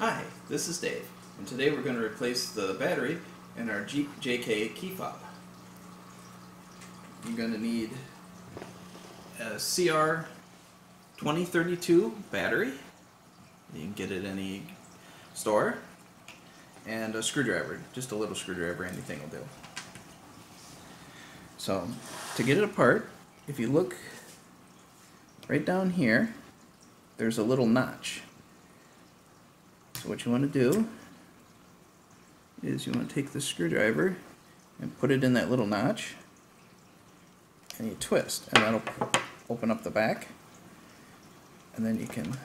Hi, this is Dave, and today we're going to replace the battery in our Jeep JK Key Fob. You're going to need a CR 2032 battery. You can get it at any store, and a screwdriver, just a little screwdriver, anything will do. So, to get it apart, if you look right down here, there's a little notch. So what you want to do is you want to take the screwdriver and put it in that little notch, and you twist, and that'll open up the back, and then you can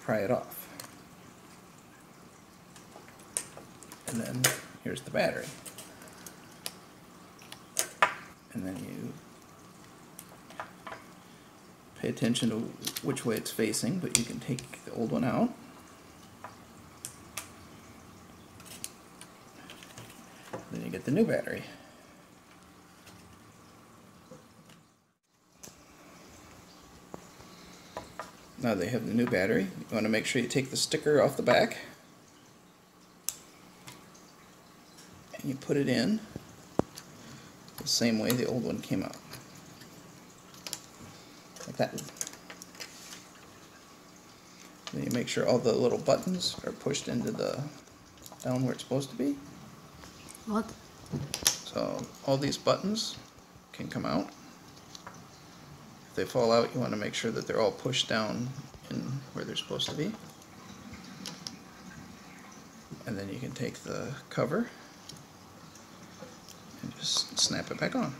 pry it off. And then here's the battery. And then you pay attention to which way it's facing, but you can take the old one out. Then you get the new battery. Now they have the new battery. You want to make sure you take the sticker off the back and you put it in the same way the old one came out. Like that. Then you make sure all the little buttons are pushed into the down where it's supposed to be. What? So all these buttons can come out. If they fall out, you want to make sure that they're all pushed down in where they're supposed to be. And then you can take the cover and just snap it back on.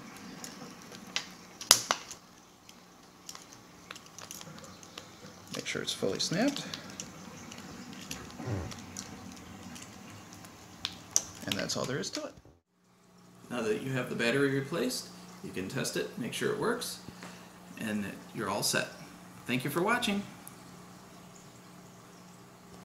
Make sure it's fully snapped. And that's all there is to it. Now that you have the battery replaced, you can test it, make sure it works, and you're all set. Thank you for watching.